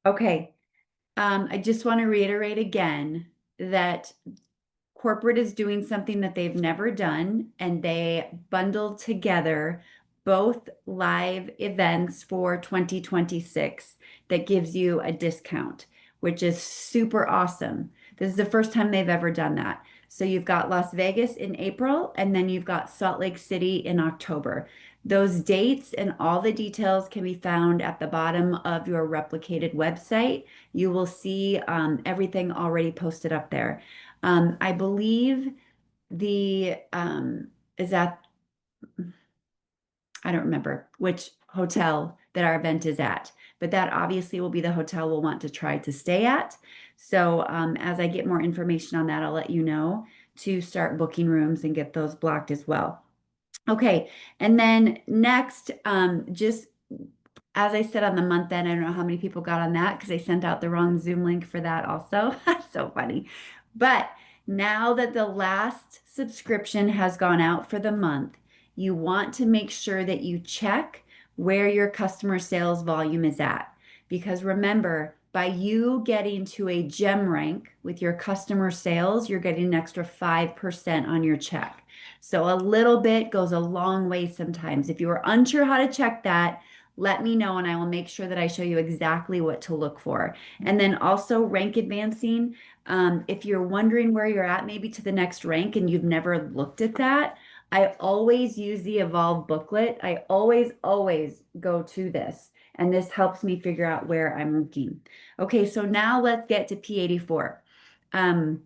Okay. I just want to reiterate again that corporate is doing something that they've never done, and they bundled together both live events for 2026 that gives you a discount, which is super awesome. This is the first time they've ever done that. So you've got Las Vegas in April, and then you've got Salt Lake City in October. Those dates and all the details can be found at the bottom of your replicated website. You will see everything already posted up there. I believe the is that I don't remember which hotel that our event is at, but that obviously will be the hotel we'll want to try to stay at. So as I get more information on that, I'll let you know to start booking rooms and get those blocked as well. Okay, and then next, just as I said on the month end, I don't know how many people got on that because I sent out the wrong Zoom link for that also. So funny. But now that the last subscription has gone out for the month, you want to make sure that you check where your customer sales volume is at. Because remember, by you getting to a gem rank with your customer sales, you're getting an extra 5% on your check. So a little bit goes a long way sometimes. If you are unsure how to check that, let me know and I will make sure that I show you exactly what to look for. And then also rank advancing. If you're wondering where you're at, maybe to the next rank and you've never looked at that, I always use the Evolve booklet. I always go to this, and this helps me figure out where I'm looking. Okay, so now let's get to P84. Um,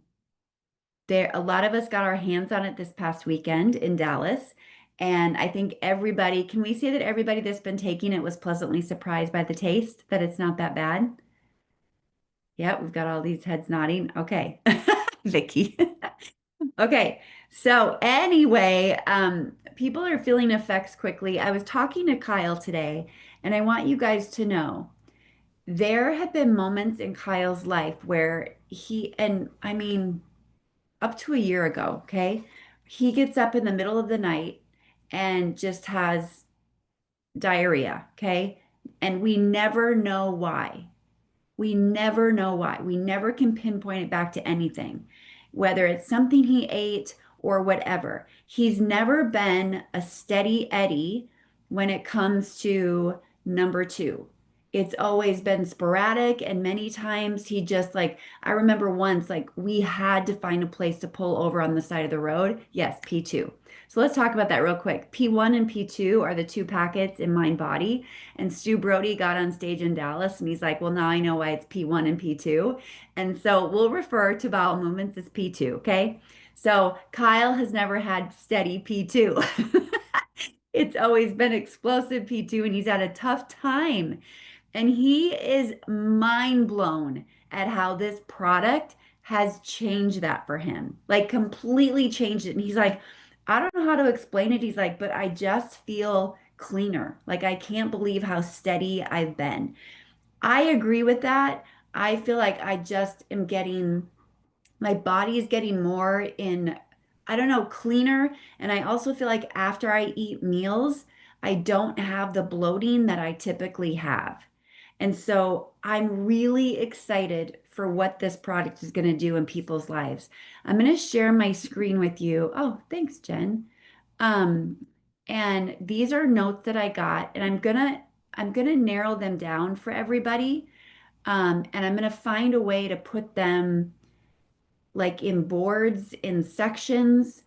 a lot of us got our hands on it this past weekend in Dallas. And I think everybody, can we say that everybody that's been taking it was pleasantly surprised by the taste, that it's not that bad? Yeah, we've got all these heads nodding. Okay. Vicky. Okay. So anyway, people are feeling effects quickly. I was talking to Kyle today, and I want you guys to know there have been moments in Kyle's life where and I mean, up to a year ago, okay? He gets up in the middle of the night and just has diarrhea, okay? And we never know why. We never know why. We never can pinpoint it back to anything, whether it's something he ate or whatever. He's never been a steady Eddie when it comes to number two. It's always been sporadic, and many times he just like, I remember once, like, we had to find a place to pull over on the side of the road. Yes, P2. So let's talk about that real quick. P1 and P2 are the two packets in mind body. And Stu Brody got on stage in Dallas and he's like, well, now I know why it's P1 and P2. And so we'll refer to bowel movements as P2, okay? So Kyle has never had steady P2. It's always been explosive P2 and he's had a tough time. And he is mind blown at how this product has changed that for him, like completely changed it. And he's like, I don't know how to explain it. He's like, but I just feel cleaner. Like, I can't believe how steady I've been. I agree with that. I feel like I just am getting my body is getting more in, I don't know, cleaner. And I also feel like after I eat meals, I don't have the bloating that I typically have. And so I'm really excited for what this product is going to do in people's lives. I'm going to share my screen with you. Oh, thanks, Jen. Um, and these are notes that I got, and I'm gonna narrow them down for everybody. And I'm gonna find a way to put them like in boards, in sections.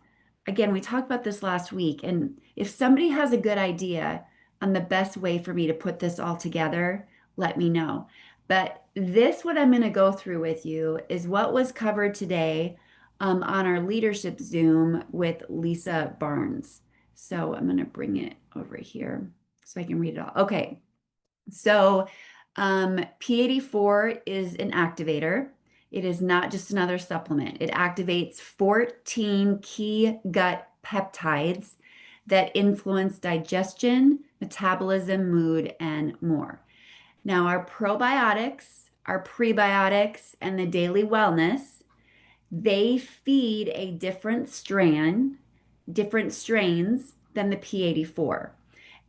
Again, we talked about this last week, and if somebody has a good idea on the best way for me to put this all together, let me know. But this, what I'm going to go through with you, is what was covered today on our leadership Zoom with Lisa Barnes. So I'm going to bring it over here so I can read it all. Okay, so P84 is an activator. It is not just another supplement. It activates 14 key gut peptides that influence digestion, metabolism, mood, and more. Now, our probiotics, our prebiotics, and the daily wellness, they feed a different strains than the P84.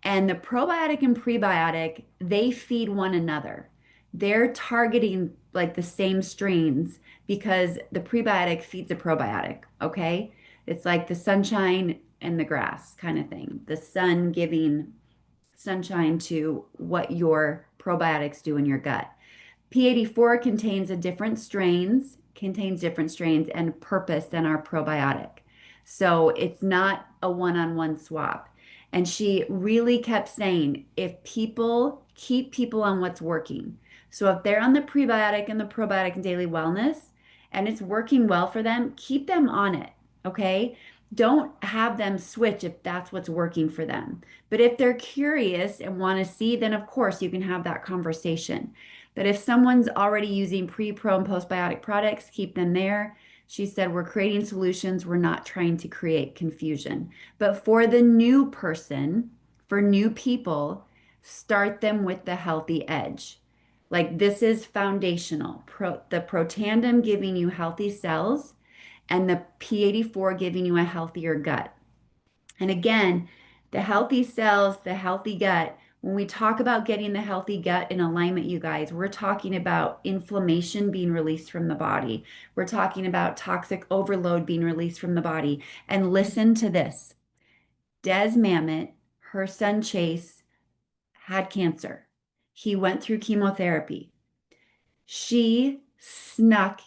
And the probiotic and prebiotic, they feed one another. they're targeting like the same strains because the prebiotic feeds a probiotic, okay? It's like the sunshine and the grass kind of thing. The sun giving sunshine to what your probiotics do in your gut. P84 contains different strains and purpose than our probiotic. So it's not a one-on-one swap. And she really kept saying, if people keep people on what's working. So if they're on the prebiotic and the probiotic and daily wellness and it's working well for them, keep them on it. Okay. Don't have them switch if that's what's working for them. But if they're curious and want to see, then of course you can have that conversation. But if someone's already using pre, pro, and postbiotic products, keep them there. She said, we're creating solutions. We're not trying to create confusion. But for the new person, for new people, start them with the healthy edge. Like this is foundational. The protandem giving you healthy cells and the P84 giving you a healthier gut. And again, the healthy cells, the healthy gut, when we talk about getting the healthy gut in alignment, you guys, we're talking about inflammation being released from the body. We're talking about toxic overload being released from the body. And listen to this. Des Mamet, her son Chase, had cancer. He went through chemotherapy. He tried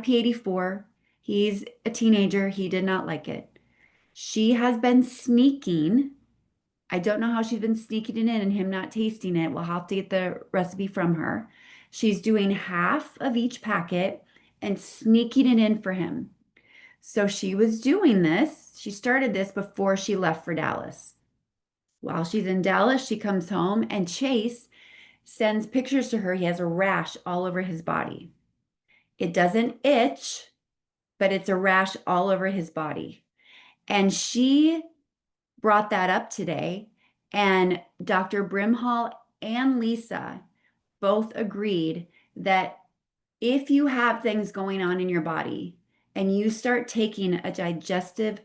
P84. He's a teenager. He did not like it. She has been sneaking. I don't know how she's been sneaking it in and him not tasting it. We'll have to get the recipe from her. She's doing half of each packet and sneaking it in for him. So she was doing this. She started this before she left for Dallas. While she's in Dallas, she comes home and Chase sends pictures to her. He has a rash all over his body. It doesn't itch, but it's a rash all over his body. And she brought that up today, and Dr. Brimhall and Lisa both agreed that if you have things going on in your body and you start taking a digestive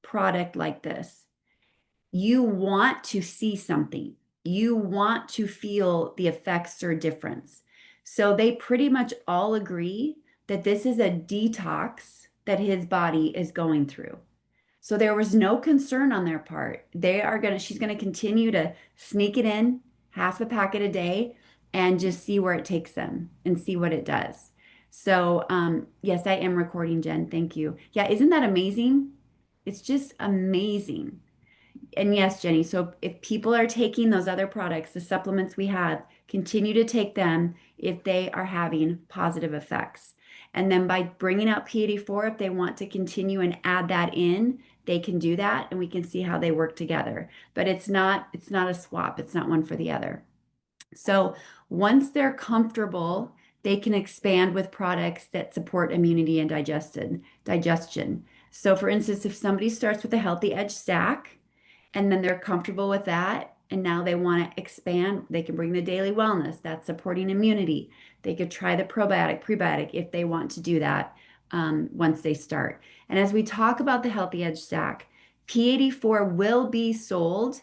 product like this, you want to see something. You want to feel the effects or difference. So they pretty much all agree that this is a detox that his body is going through. So there was no concern on their part. She's gonna continue to sneak it in, half a packet a day, and just see where it takes them and see what it does. So yes, I am recording, Jen. Thank you. Yeah, isn't that amazing? It's just amazing. And yes, Jenny, so if people are taking those other products, the supplements we have, continue to take them if they are having positive effects. And then by bringing out P84, if they want to continue and add that in, they can do that and we can see how they work together. But it's not a swap. It's not one for the other. So once they're comfortable, they can expand with products that support immunity and digestion. So for instance, if somebody starts with a Healthy Edge stack, and then they're comfortable with that, and now they want to expand, they can bring the daily wellness that's supporting immunity. They could try the probiotic, prebiotic if they want to do that once they start. And as we talk about the Healthy Edge stack, P84 will be sold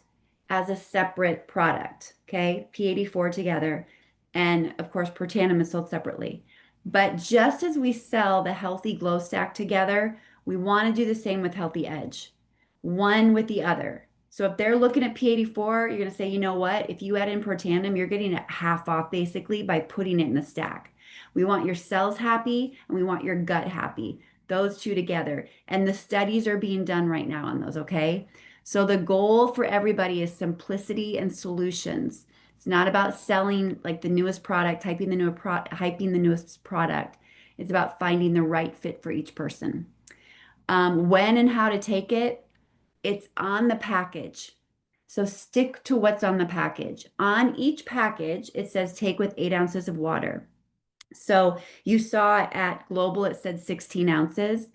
as a separate product, okay? P84 together. And of course, Protandim is sold separately. But just as we sell the Healthy Glow Stack together, we want to do the same with Healthy Edge, one with the other. So if they're looking at P84, you're going to say, you know what? If you add in Protandim, you're getting it half off basically by putting it in the stack. We want your cells happy and we want your gut happy. Those two together. And the studies are being done right now on those, okay? So the goal for everybody is simplicity and solutions. It's not about selling like the newest product, hyping the newest product. It's about finding the right fit for each person. When and how to take it, it's on the package. So stick to what's on the package. On each package, it says take with 8 ounces of water. So you saw at Global, it said 16 ounces.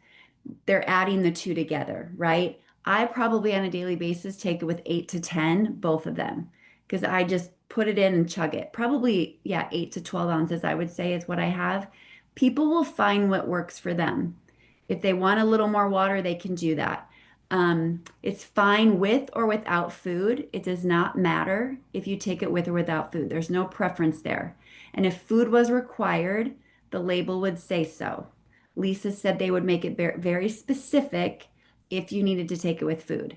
They're adding the two together, right? I probably on a daily basis take it with 8 to 10, both of them, because I just put it in and chug it. Probably, yeah, 8 to 12 ounces, I would say is what I have. People will find what works for them. If they want a little more water, they can do that. It's fine with or without food. It does not matter if you take it with or without food. There's no preference there. And if food was required, the label would say so. Lisa said they would make it very specific if you needed to take it with food.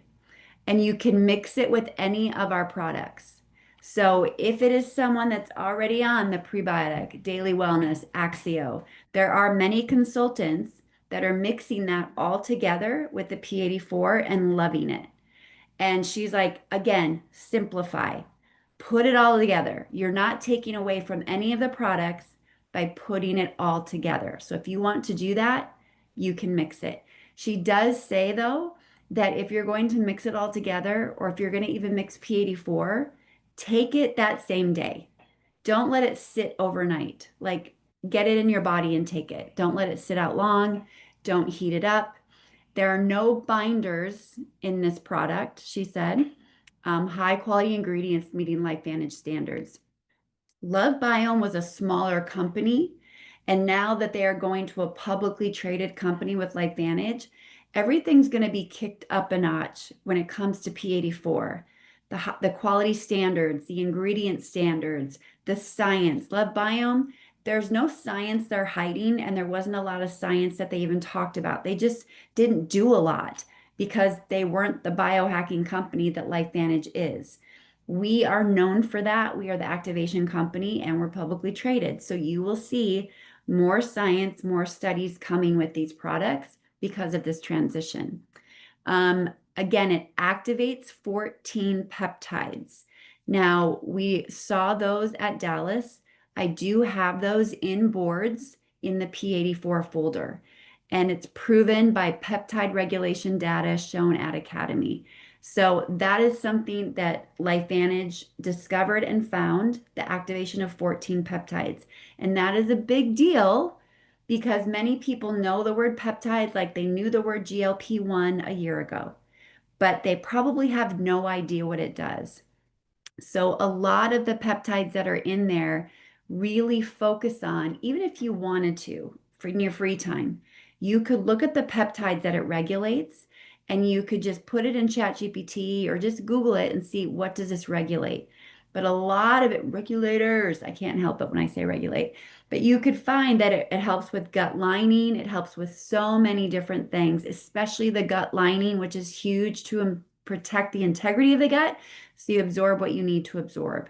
And you can mix it with any of our products. So if it is someone that's already on the prebiotic, daily wellness, Axio, there are many consultants that are mixing that all together with the P84 and loving it. And she's like, again, simplify, put it all together. You're not taking away from any of the products by putting it all together. So if you want to do that, you can mix it. She does say, though, that if you're going to mix it all together, or if you're going to even mix P84, take it that same day. Don't let it sit overnight. Like, get it in your body and take it. Don't let it sit out long. Don't heat it up. There are no binders in this product, she said. High quality ingredients meeting LifeVantage standards. Love Biome was a smaller company, and now that they are going to a publicly traded company with LifeVantage, everything's going to be kicked up a notch when it comes to P84. The quality standards, the ingredient standards, the science. Love Biome, there's no science they're hiding, and there wasn't a lot of science that they even talked about. They just didn't do a lot because they weren't the biohacking company that LifeVantage is. We are known for that. We are the activation company and we're publicly traded. So you will see more science, more studies coming with these products because of this transition. Again, it activates 14 peptides. Now, we saw those at Dallas. I do have those in boards in the P84 folder, and it's proven by peptide regulation data shown at Academy. So that is something that LifeVantage discovered and found, the activation of 14 peptides. And that is a big deal because many people know the word peptides like they knew the word GLP-1 a year ago, but they probably have no idea what it does. So a lot of the peptides that are in there really focus on, even if you wanted to, for in your free time, you could look at the peptides that it regulates and you could just put it in ChatGPT or just Google it and see what does this regulate. But a lot of it, regulators, I can't help it when I say regulate, but you could find that it helps with gut lining. It helps with so many different things, especially the gut lining, which is huge to protect the integrity of the gut so you absorb what you need to absorb.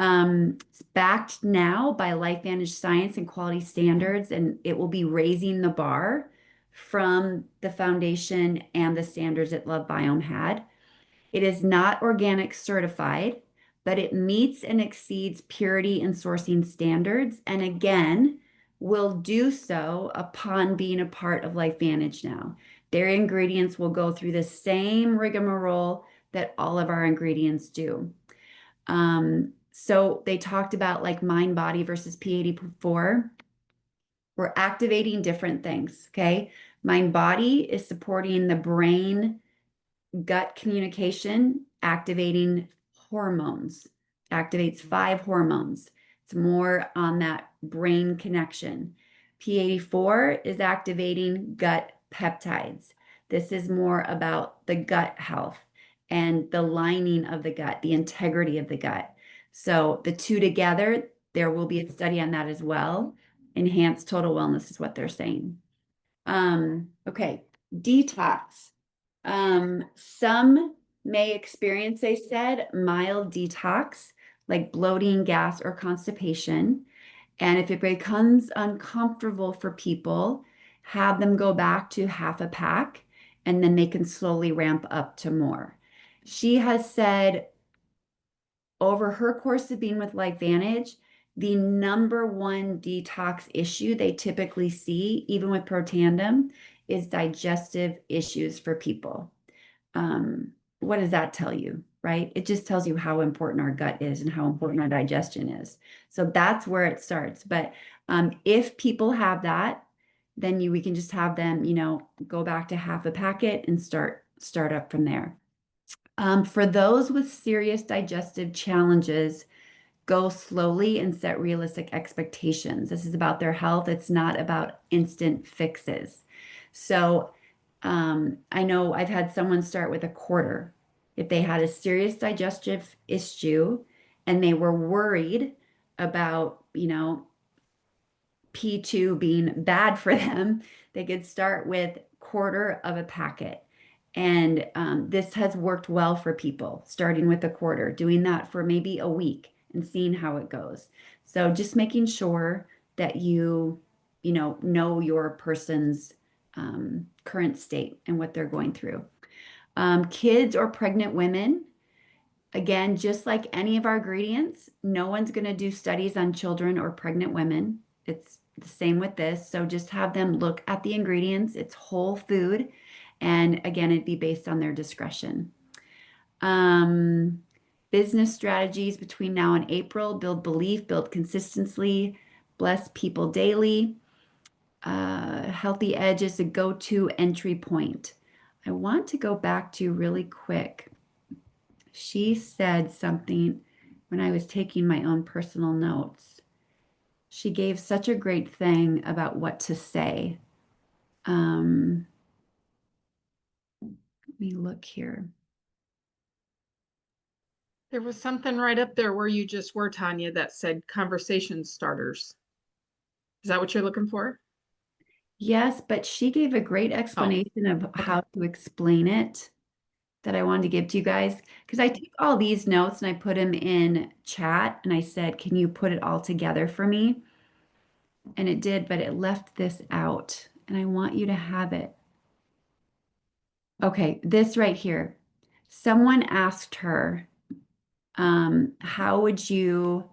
It's backed now by LifeVantage science and quality standards, and it will be raising the bar from the foundation and the standards that Love Biome had. It is not organic certified, but it meets and exceeds purity and sourcing standards, and again, will do so upon being a part of LifeVantage now. Their ingredients will go through the same rigmarole that all of our ingredients do. So they talked about like mind body versus P84. We're activating different things, okay? Mind body is supporting the brain gut communication, activating hormones, activates 5 hormones. It's more on that brain connection. P84 is activating gut peptides. This is more about the gut health and the lining of the gut, the integrity of the gut. So the two together, there will be a study on that as well. Enhanced total wellness is what they're saying. Okay, detox. Some may experience, they said, mild detox, like bloating, gas, or constipation. And if it becomes uncomfortable for people, have them go back to half a pack, and then they can slowly ramp up to more. She has said over her course of being with LifeVantage, the number one detox issue they typically see, even with Protandim, is digestive issues for people. What does that tell you, right? It just tells you how important our gut is and how important our digestion is. So that's where it starts. But if people have that, then we can just have them, go back to half a packet and start up from there. For those with serious digestive challenges, go slowly and set realistic expectations. This is about their health. It's not about instant fixes. So I know I've had someone start with a quarter. If they had a serious digestive issue and they were worried about, P2 being bad for them, they could start with quarter of a packet. And this has worked well for people, starting with a quarter, doing that for maybe a week and seeing how it goes. So just making sure that you know your person's current state and what they're going through. Kids or pregnant women, again, just like any of our ingredients, no one's going to do studies on children or pregnant women. It's the same with this. So just have them look at the ingredients. It's whole food. And again, it'd be based on their discretion. Um, Business strategies between now and April: build belief, build consistency, bless people daily. Healthy Edge is a go-to entry point. I want to go back to really quick. She said something when I was taking my own personal notes. She gave such a great thing about what to say. Um, Let me look here. There was something right up there where you just were, Tanya, that said conversation starters. Is that what you're looking for? Yes, but she gave a great Oh, explanation of okay. how to explain it that I wanted to give to you guys. Because I took all these notes and I put them in chat and I said, can you put it all together for me? And it did, but it left this out. And I want you to have it. Okay, this right here. Someone asked her, how would you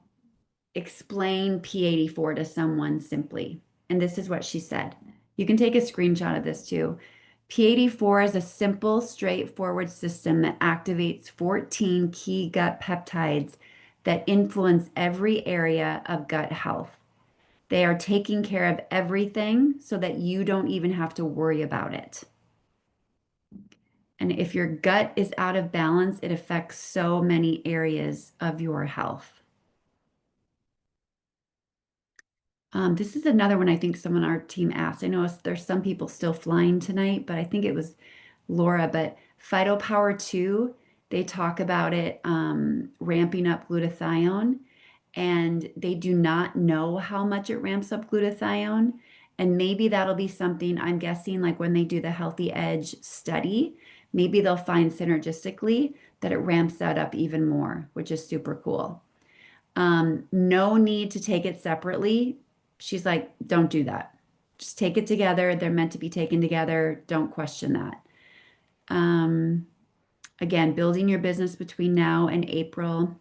explain P84 to someone simply? And this is what she said. You can take a screenshot of this too. P84 is a simple, straightforward system that activates 14 key gut peptides that influence every area of gut health. They are taking care of everything so that you don't even have to worry about it. And if your gut is out of balance, it affects so many areas of your health. This is another one I think someone on our team asked. I know there's some people still flying tonight, but I think it was Laura. But Phytopower 2, they talk about it ramping up glutathione, and they do not know how much it ramps up glutathione. And maybe that'll be something I'm guessing, like when they do the Healthy Edge study, maybe they'll find synergistically that it ramps that up even more, which is super cool. No need to take it separately. She's like, don't do that. Just take it together. They're meant to be taken together. Don't question that. Um, Again, building your business between now and April.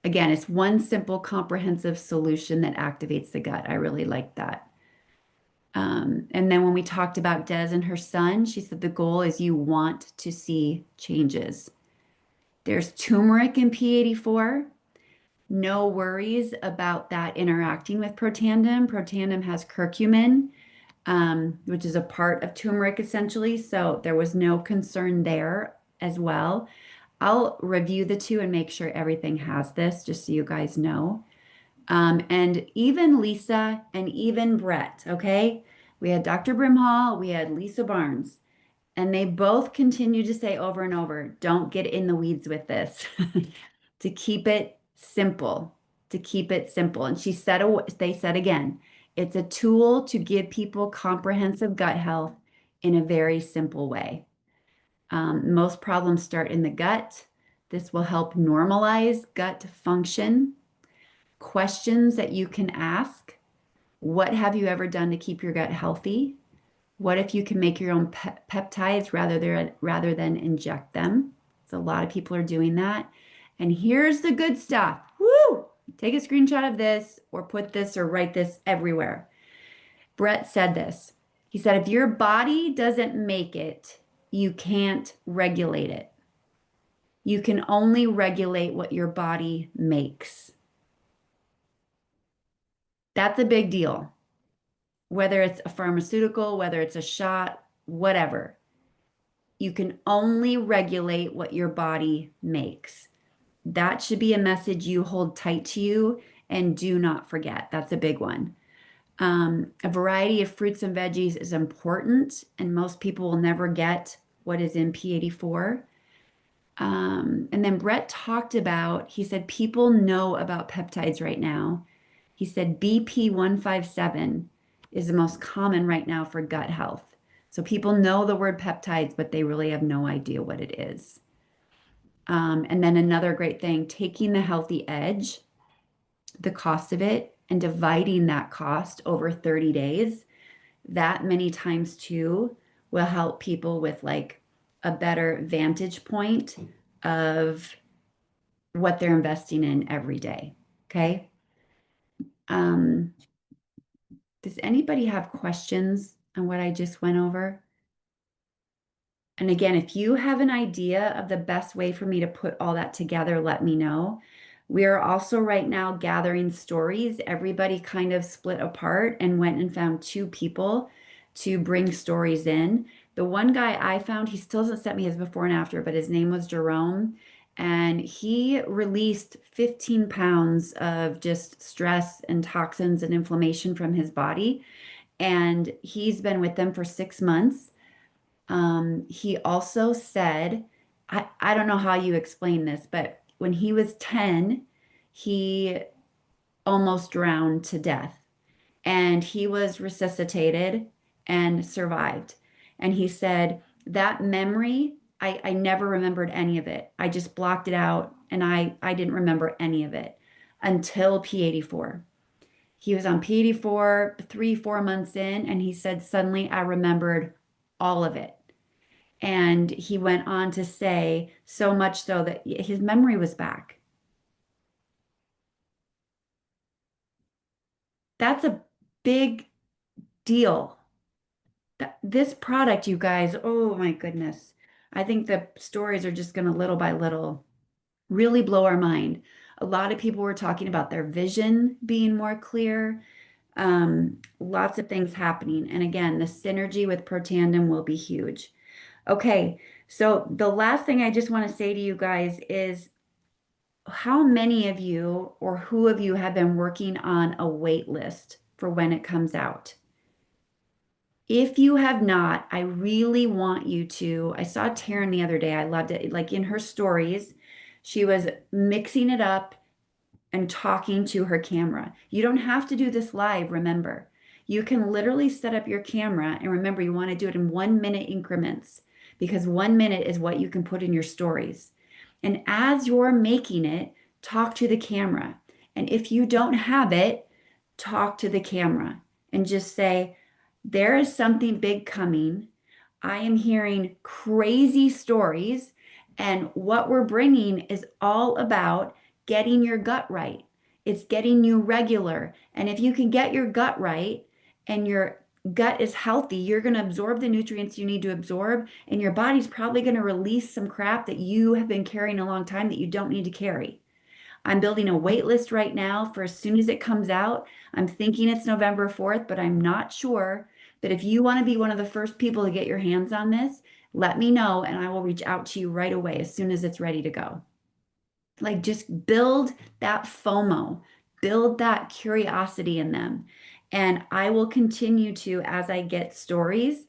Again, it's one simple, comprehensive solution that activates the gut. I really like that. And then when we talked about Des and her son, she said the goal is you want to see changes. There's turmeric in P84. No worries about that interacting with Protandim. Protandim has curcumin, which is a part of turmeric essentially. So there was no concern there as well. I'll review the two and make sure everything has this, just so you guys know. And even Lisa and even Brett, okay? We had Dr. Brimhall, we had Lisa Barnes, and they both continue to say over and over, don't get in the weeds with this. To keep it simple, to keep it simple. And they said again, it's a tool to give people comprehensive gut health in a very simple way. Most problems start in the gut. This will help normalize gut function. Questions that you can ask: what have you ever done to keep your gut healthy? What if you can make your own peptides rather than inject them? So a lot of people are doing that. And here's the good stuff. Woo! Take a screenshot of this or put this or write this everywhere. Brett said this. He said, if your body doesn't make it, you can't regulate it. You can only regulate what your body makes. That's a big deal. Whether it's a pharmaceutical, whether it's a shot, whatever. You can only regulate what your body makes. That should be a message you hold tight to you and do not forget. That's a big one. A variety of fruits and veggies is important, and most people will never get what is in P84. And then Brett talked about, he said, people know about peptides right now. He said BP157 is the most common right now for gut health. So people know the word peptides, but they really have no idea what it is. And then another great thing, taking the healthy edge, the cost of it, and dividing that cost over 30 days, that many times too will help people with like a better vantage point of what they're investing in every day. Okay. Um, does anybody have questions on what I just went over? And again, if you have an idea of the best way for me to put all that together, let me know. We are also right now gathering stories. Everybody kind of split apart and went and found two people to bring stories in. The one guy I found, he still hasn't sent me his before and after, but his name was Jerome. And he released 15 pounds of just stress and toxins and inflammation from his body. And he's been with them for 6 months. He also said, I don't know how you explain this, but when he was 10, he almost drowned to death and he was resuscitated and survived. And he said, that memory, I never remembered any of it. I just blocked it out and I didn't remember any of it until P84. He was on P84 3, 4 months in, and he said, suddenly I remembered all of it. And he went on to say, so much so that his memory was back. That's a big deal. This product, you guys, oh my goodness. I think the stories are just going to little by little really blow our mind. A lot of people were talking about their vision being more clear. Lots of things happening. And again, the synergy with Protandim will be huge. Okay, so the last thing I just want to say to you guys is how many of you or who of you have been working on a wait list for when it comes out? If you have not, I really want you to. I saw Taryn the other day. I loved it. Like in her stories, she was mixing it up and talking to her camera. You don't have to do this live, remember. You can literally set up your camera and remember you want to do it in 1 minute increments because 1 minute is what you can put in your stories. And as you're making it, talk to the camera. And if you don't have it, talk to the camera and just say, there is something big coming. I am hearing crazy stories. And what we're bringing is all about getting your gut right. It's getting you regular. And if you can get your gut right and your gut is healthy, you're going to absorb the nutrients you need to absorb, and your body's probably going to release some crap that you have been carrying a long time that you don't need to carry. I'm building a wait list right now for as soon as it comes out. I'm thinking it's November 4th, but I'm not sure. But if you want to be one of the first people to get your hands on this, let me know and I will reach out to you right away as soon as it's ready to go. Like just build that FOMO, build that curiosity in them. And I will continue to, as I get stories,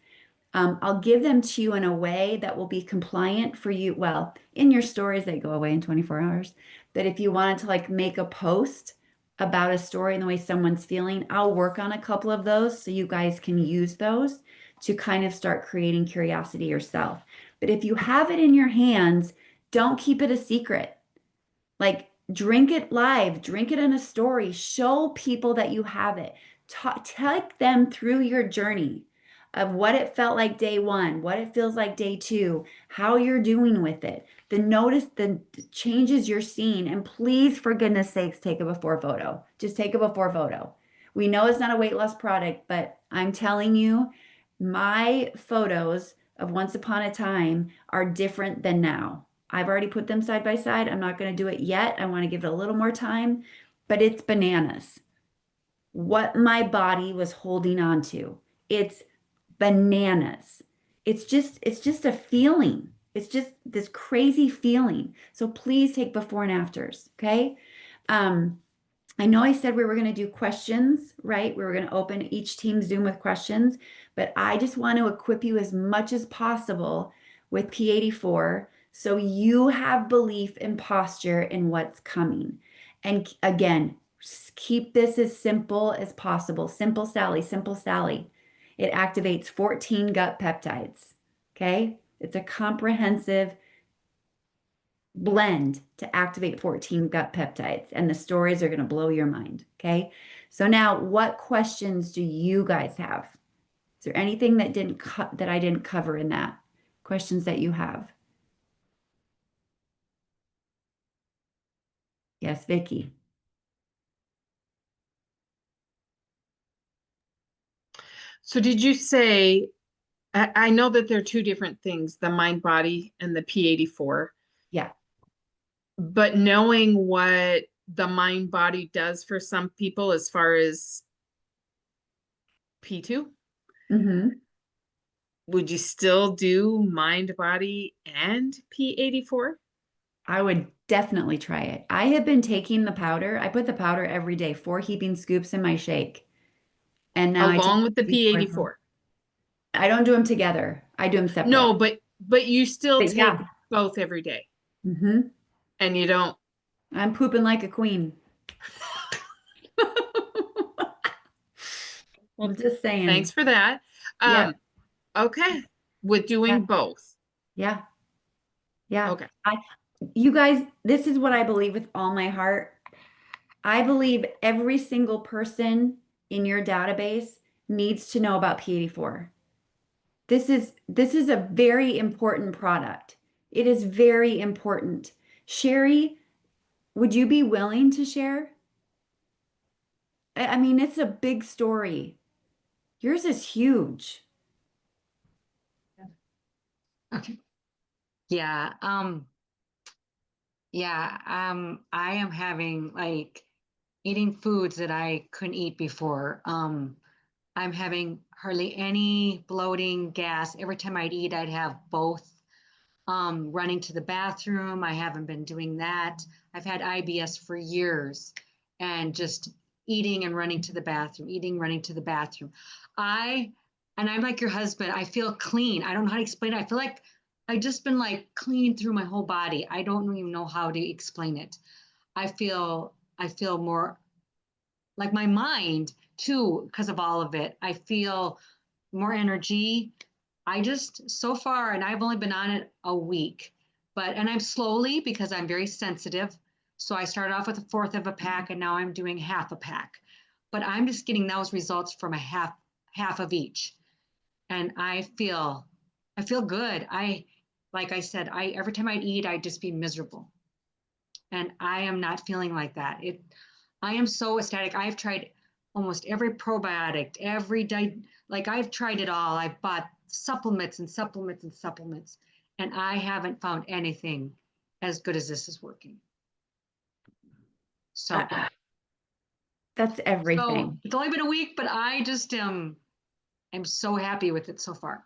I'll give them to you in a way that will be compliant for you. Well, in your stories, they go away in 24 hours. But if you wanted to like make a post about a story and the way someone's feeling, I'll work on a couple of those so you guys can use those to kind of start creating curiosity yourself. But if you have it in your hands, don't keep it a secret. Like, drink it live, drink it in a story, show people that you have it. Take them through your journey of what it felt like day one, what it feels like day two, how you're doing with it, the changes you're seeing. And please, for goodness sakes, take a before photo. Just take a before photo. We know it's not a weight loss product, but I'm telling you, my photos of once upon a time are different than now. I've already put them side by side. I'm not going to do it yet. I want to give it a little more time, but it's bananas. What my body was holding on to. It's bananas. It's just a feeling. It's just this crazy feeling. So please take before and afters, okay? Um, I know I said we were going to do questions, right? We were going to open each team Zoom with questions, but I just want to equip you as much as possible with P84 so you have belief and posture in what's coming. And again, keep this as simple as possible. Simple Sally, Simple Sally. It activates 14 gut peptides. Okay? It's a comprehensive blend to activate 14 gut peptides, and the stories are going to blow your mind. Okay. So now what questions do you guys have? Is there anything that I didn't cover in that? Questions that you have? Yes, Vicky. So did you say, I know that they're two different things, the mind body and the P84, Yeah. but knowing what the mind body does for some people as far as P2, Hmm. would you still do mind body and P84 I would definitely try it. I have been taking the powder. I put the powder every day, 4 heaping scoops in my shake. And now I take along with the it before. P84? I don't do them together. I do them separate. No, but you still But take yeah. both every day Hmm. and you don't. I'm pooping like a queen. I'm Well, just thanks saying. for that. Yeah. Um, okay, with Yeah. doing both. Yeah. Yeah. Okay. You guys, this is what I believe with all my heart. I believe every single person in your database needs to know about P84. This is a very important product. It is very important. Sherry, would you be willing to share? I mean, it's a big story. Yours is huge. Okay. Yeah. Yeah. I am having like eating foods that I couldn't eat before. I'm having hardly any bloating, gas. Every time I'd eat, I'd have both. Running to the bathroom. I haven't been doing that. I've had IBS for years and just eating and running to the bathroom, eating, running to the bathroom. I, and I'm like your husband, I feel clean. I don't know how to explain it. I feel like I just been like cleaning through my whole body. I don't even know how to explain it. I feel more like my mind too, because of all of it. I feel more energy. I just so far, and I've only been on it a week, and I'm slowly because I'm very sensitive. So I started off with a fourth of a pack and now I'm doing half a pack. But I'm just getting those results from a half of each. And I feel good. Like I said, I every time I eat, I'd just be miserable. And I am not feeling like that. I am so ecstatic. I've tried almost every probiotic, like I've tried it all. I've bought supplements and supplements and supplements, and I haven't found anything as good as this is working. So, Uh, that's so everything. it's only been a week, but I just am so happy with it so far.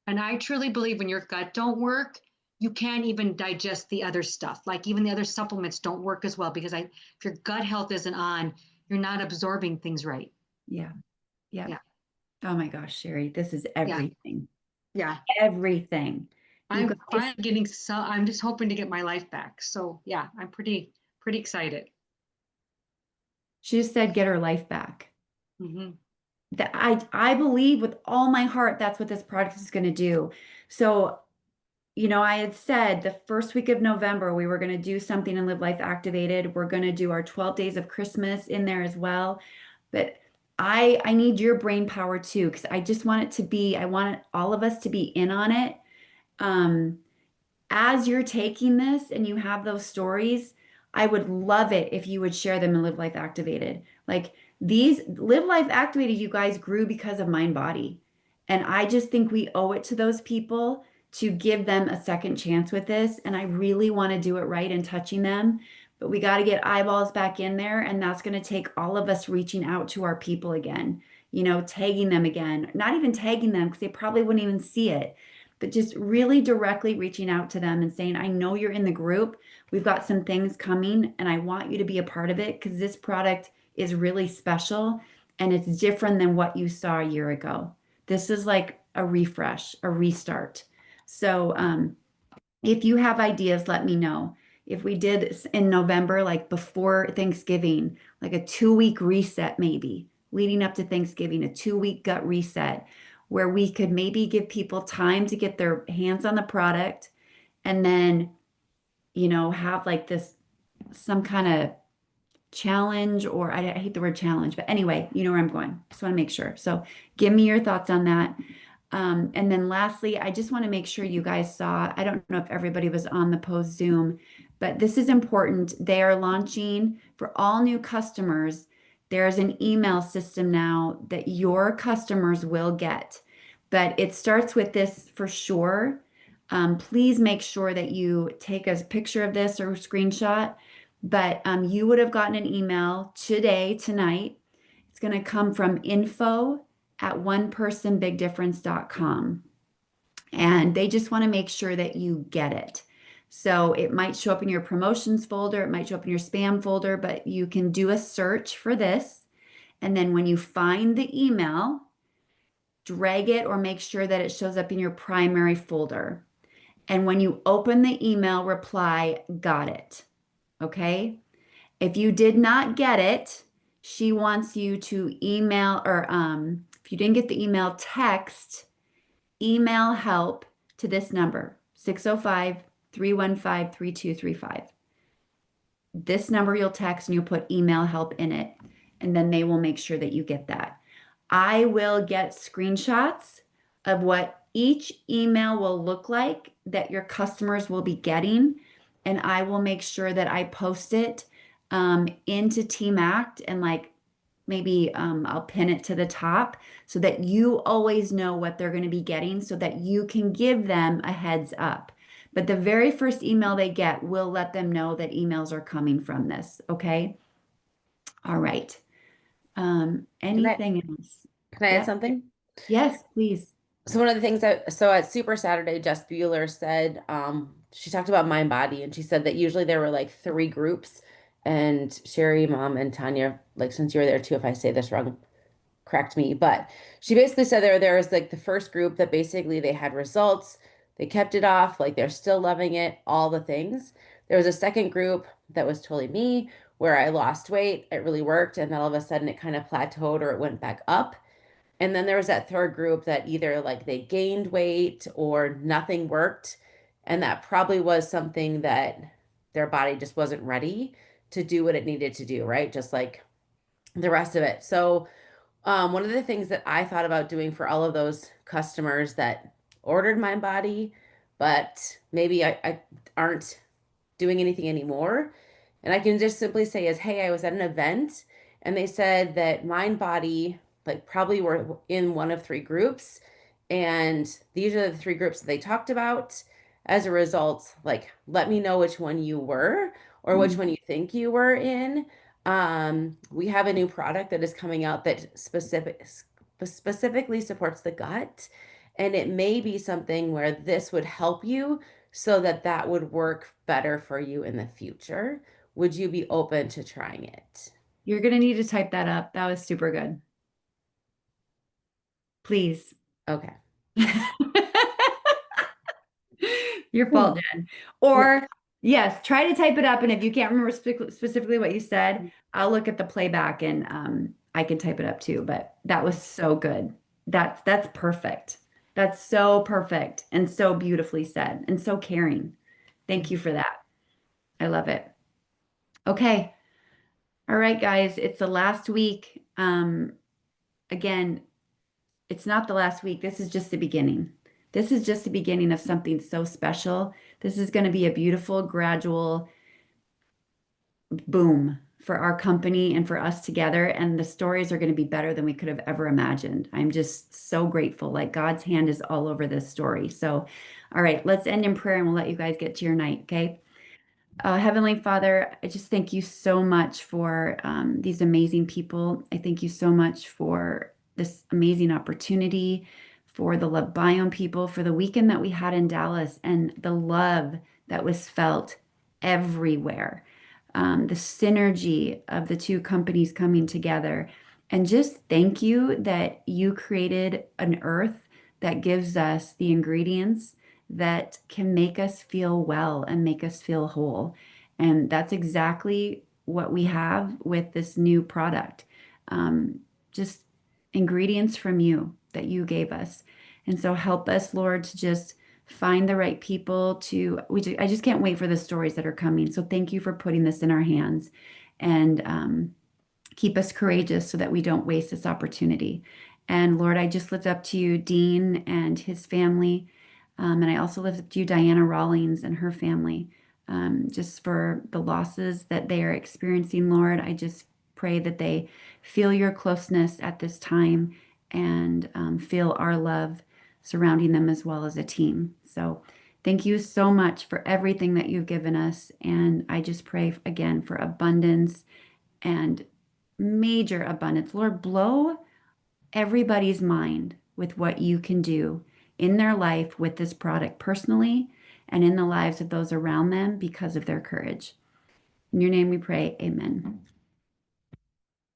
And I truly believe when your gut don't work, you can't even digest the other stuff. Like even the other supplements don't work as well because if your gut health isn't on, you're not absorbing things right. Yeah. Yeah. Yeah. Oh my gosh, Sherry, this is Yeah. everything. Yeah. Everything. You I'm guys, finally I'm just hoping to get my life back. So yeah, I'm pretty excited. she just said get her life back. Hmm. That I believe with all my heart that's what this product is going to do. So, I had said the first week of November we were going to do something and live life activated. We're going to do our 12 days of Christmas in there as well. But I need your brain power too, because I want all of us to be in on it. Um, as you're taking this and you have those stories, I would love it if you would share them in Live Life Activated. Like these Live Life Activated, you guys grew because of Mind Body. And I just think we owe it to those people to give them a second chance with this. And I really want to do it right and touching them. But we got to get eyeballs back in there. And that's going to take all of us reaching out to our people again, tagging them again, not even tagging them because they probably wouldn't even see it, but just really directly reaching out to them and saying, I know you're in the group. We've got some things coming and I want you to be a part of it because this product is really special and it's different than what you saw a year ago. This is like a refresh, a restart. So, if you have ideas, let me know. If we did in November, like before Thanksgiving, like a 2 week reset, maybe leading up to Thanksgiving, a 2 week gut reset, where we could maybe give people time to get their hands on the product and then, have like this some kind of challenge, or I hate the word challenge, but anyway, you know where I'm going. Just want to make sure. So give me your thoughts on that. And then lastly, I just want to make sure you guys saw, I don't know if everybody was on the post Zoom, but this is important. They are launching for all new customers. There's an email system now that your customers will get, but it starts with this for sure. Please make sure that you take a picture of this or a screenshot, but you would have gotten an email today, tonight. It's going to come from info@onepersonbigdifference.com. And they just want to make sure that you get it. So it might show up in your promotions folder, it might show up in your spam folder, but you can do a search for this. And then when you find the email, drag it or make sure that it shows up in your primary folder. And when you open the email, reply, got it. Okay? If you did not get it, she wants you to email, or if you didn't get the email, text email help to this number, 605-315-3235. This number you'll text and you'll put email help in it, and then they will make sure that you get that. I will get screenshots of what each email will look like that your customers will be getting, and I will make sure that I post it into Team Act, and like maybe I'll pin it to the top so that you always know what they're going to be getting so that you can give them a heads up. But the very first email they get will let them know that emails are coming from this. Okay. All right. Can I Anything else? can I add Yeah. something? Yes, please. So one of the things that so at Super Saturday, Jess Bueller said, she talked about mind body and she said that usually there were like three groups. And Sherry, Mom, and Tanya, like since you were there too, if I say this wrong, correct me. But she basically said there was like the first group that basically they had results, they kept it off, like they're still loving it, all the things. There was a second group that was totally me, where I lost weight, it really worked, and then all of a sudden it kind of plateaued or it went back up. And then there was that third group that either like they gained weight or nothing worked. And that probably was something that their body just wasn't ready to do what it needed to do, right? Just like the rest of it. So, one of the things that I thought about doing for all of those customers that ordered my body, but maybe I aren't doing anything anymore. And I can just simply say is, hey, I was at an event and they said that mind body like probably were in one of three groups. And these are the three groups that they talked about. As a result, like let me know which one you were or which one you think you were in. We have a new product that is coming out that specifically supports the gut. And it may be something where this would help you so that that would work better for you in the future. Would you be open to trying it? You're going to need to type that up. That was super good. Please. Okay. Your fault, Jen. Or yes, try to type it up. And if you can't remember specifically what you said, I'll look at the playback and I can type it up too. But that was so good. That's perfect. That's so perfect and so beautifully said and so caring. Thank you for that. I love it. Okay. All right, guys. It's the last week. Again, it's not the last week. This is just the beginning. This is just the beginning of something so special. This is going to be a beautiful, gradual boom for our company and for us together. And the stories are going to be better than we could have ever imagined. I'm just so grateful. Like God's hand is all over this story. So, all right, let's end in prayer and we'll let you guys get to your night. Okay. Heavenly Father, I just thank you so much for these amazing people. I thank you so much for this amazing opportunity, for the LaBiome people, for the weekend that we had in Dallas and the love that was felt everywhere. The synergy of the two companies coming together. And just thank you that you created an earth that gives us the ingredients that can make us feel well and make us feel whole. And that's exactly what we have with this new product. Just ingredients from you that you gave us. And so help us, Lord, to just find the right people I just can't wait for the stories that are coming. So thank you for putting this in our hands and keep us courageous so that we don't waste this opportunity. And Lord, I just lift up to you Dean and his family. And I also lift up to you Diana Rawlings and her family, just for the losses that they are experiencing, Lord. I just pray that they feel your closeness at this time and feel our love surrounding them as well as a team. So thank you so much for everything that you've given us. And I just pray again for abundance and major abundance. Lord, blow everybody's mind with what you can do in their life with this product personally and in the lives of those around them because of their courage. In your name we pray, amen.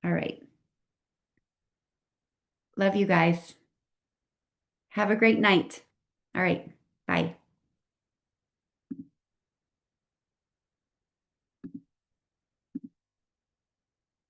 All right. Love you guys. Have a great night. All right. Bye.